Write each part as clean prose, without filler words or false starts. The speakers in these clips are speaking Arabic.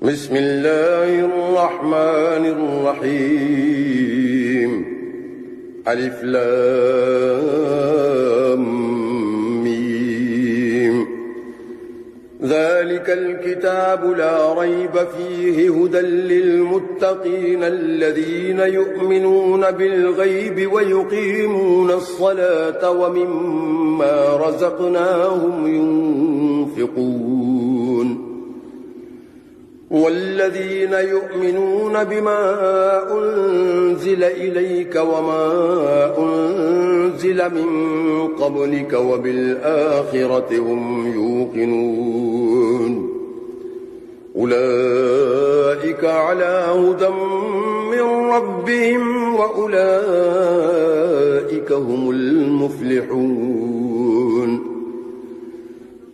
بسم الله الرحمن الرحيم ألف لام ميم ذلك الكتاب لا ريب فيه هدى للمتقين الذين يؤمنون بالغيب ويقيمون الصلاة ومما رزقناهم ينفقون والذين يؤمنون بما أنزل إليك وما أنزل من قبلك وبالآخرة هم يوقنون أولئك على هدى من ربهم وأولئك هم المفلحون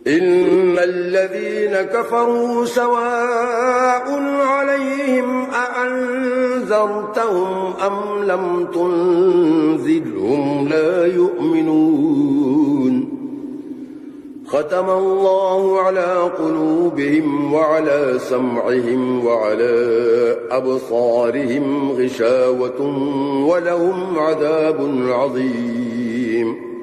إن الذين كفروا سواء عليهم أأنذرتهم أم لم تنذرهم لا يؤمنون ختم الله على قلوبهم وعلى سمعهم وعلى أبصارهم غشاوة ولهم عذاب عظيم